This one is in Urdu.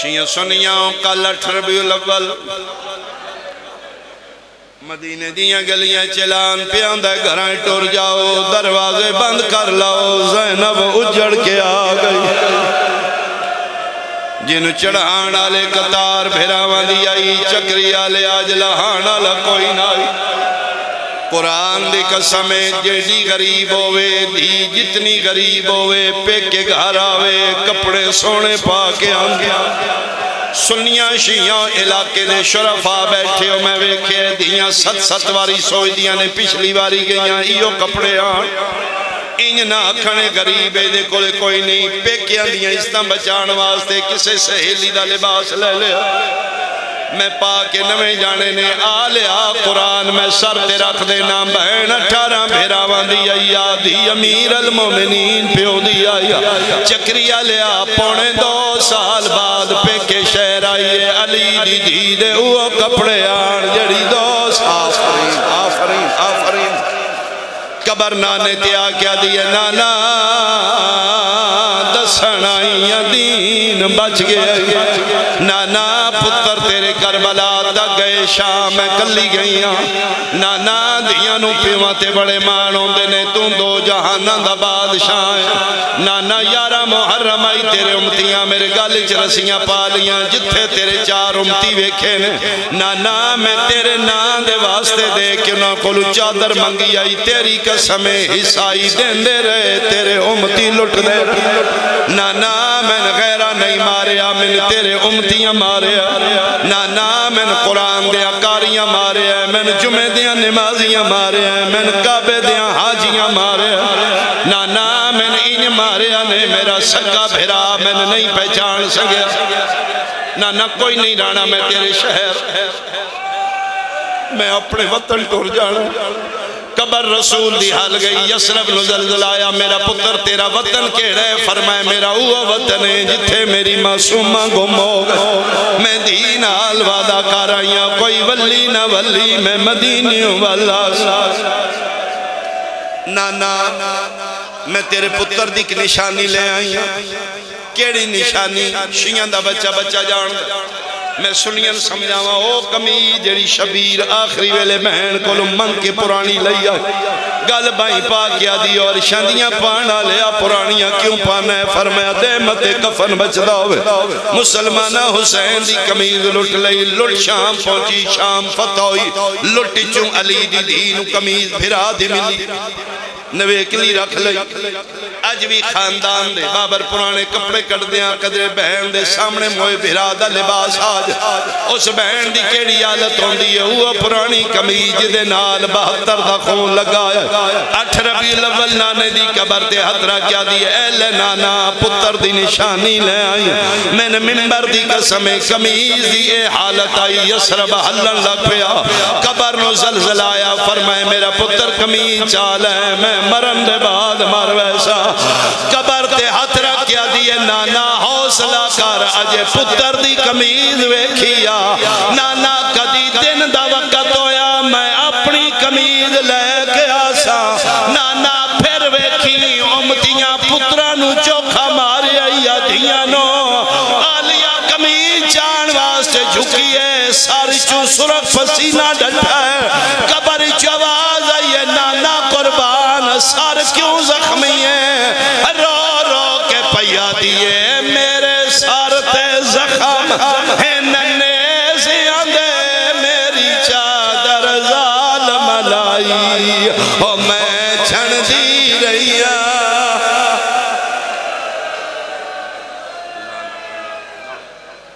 شیعہ سنیاں کل 8 ربیع الاول مدینے دیاں گلیاں چلان پیاندہ گھرائیں ٹور جاؤ دروازے بند کر لاؤ زینب اجڑ کے آ گئی جن چڑھان آلے قطار بھیراوان دی آئی چکری آلے آج لہان آلہ کوئی نائی قرآن دی قسمیں جیڑی غریب ہوئے دی جتنی غریب ہوئے پیکے گھر آوے کپڑے سونے پاکے آنگیا سنیاں شیعہ علاقے دے شرفا بیٹھے ہو میں ویکھے دیاں 7 واری سوئی دیاں نے پچھلی واری گئیاں ایو کپڑے آن انج نہ کھنے غریبے دے کولے کوئی نہیں پیکیاں دیاں اس طرح بچان واسطے کسے سہیلی دا لباس لے لیا میں پاکے نویں جانے نے آلیا قرآن میں سر تے رکھ دینا بہن 18 بھیراوان دی آئی آدھی امیر المومنین پیو دی آئی چکری آلیا 2.5 سال بعد پیکے شہر آئیے علی دی دی دے وہ کپڑے آن جڑی 2 سال آفرین قبر نانے تیا کیا دیئے نانا دسنائیاں دین بچ گئے نانا پتر تیرے کربلا تک گئے شام میں کلی گئیاں نانا دیاں نو پیواتے بڑے مانوں دینے تم 2 جہانہ دا بادشاہ نانا 11 محرم آئی تیرے امتیاں میرے گالچ رسیاں پالیاں جتھے تیرے 4 امتی ویکھے نے نانا میں تیرے نان دے واسطے دے کہ نہ کولو چادر منگی آئی تیری قسمیں حصائی دین دے رہے تیرے امتی لٹ دے نانا میں غیرہ نہیں ماریا میں تیرے امتیاں ماریا نانا میں قرآن دیا کاریاں ماریا میں جمعہ دیا نمازیاں ماریا میں کعبے دیا حاجیاں ماریا نانا میں انہیں ماریا نے میرا سکا بھیرا میں نہیں پہچان سکیا نانا کوئی نہیں رانا میں تیرے شہر میں اپنے وطن ٹور جانا قبر رسول دی حال گئی یسرب نزلزل آیا میرا پتر تیرا وطن کیڑا ہے فرمائے میرا وہ وطن ہے جتھے میری معصومہ گم ہو گئے میں دین آل وعدہ کر آئیاں کوئی ولی نہ ولی میں مدینیوں والا نانا میں تیرے پتر دی کی نشانی لے آئیاں کیڑی نشانی شیعہ دا بچہ جان میں سنین سمجھاواں او کمی جڑی شبیر آخری ویلے بہن کو من کے پرانی لیا گل بائی پا کیا دی اور شندیاں پانا لیا پرانیاں کیوں پانا ہے فرمایا دے مت کفن بچدا ہوئے مسلمانہ حسین دی کمیز لٹ لئی لٹ شام پہنچی شام فتح ہوئی لٹ چوں علی دی دین کمیز بھرا دی ملی نوے کلی رکھ لئی اج بھی خاندان دے بابر پرانے کپڑے کٹ دیاں قدرے بہن دے سامنے موئے بھرا دا لباس آج اس بہن دی کیڑی عادت ہوندی ہے وہ پرانی کمیج دے نال 72 دا خون لگایا 8 ربیع الاول نانے دی قبر تے حضرہ کیا دی اے لے نانا پتر دی نشانی لے آئی میں نے منبر دی قسم کمیز دی اے حالت آئی یسرب حلن لگ پیا قبر نو زلزل آیا فرمائے میرا پتر کمیج چال ہے میں مرن دے بعد مر ویسا قبر تے ہاتھ رکھ کیا دیئے نانا حوصلہ کر اجے پتر دی کمیز ویکھیا نانا کدی دن دا وقت ہویا میں اپنی کمیز لے کے آسا نانا پھر ویکھی امتیاں پترانو چوکھا ماریا یا دھیانو آلیا کمیز چان واسطے جھکیے ساری چو سرخ پسینہ ڈٹھا ہے قبر چواز آئیے نانا قربان سار کیوں زخمی ہے رو رو کے پیا دیئے میرے سار تے زخم ہے ننے سے آندے میری چادر ظالم لائی او میں چھن دی رہی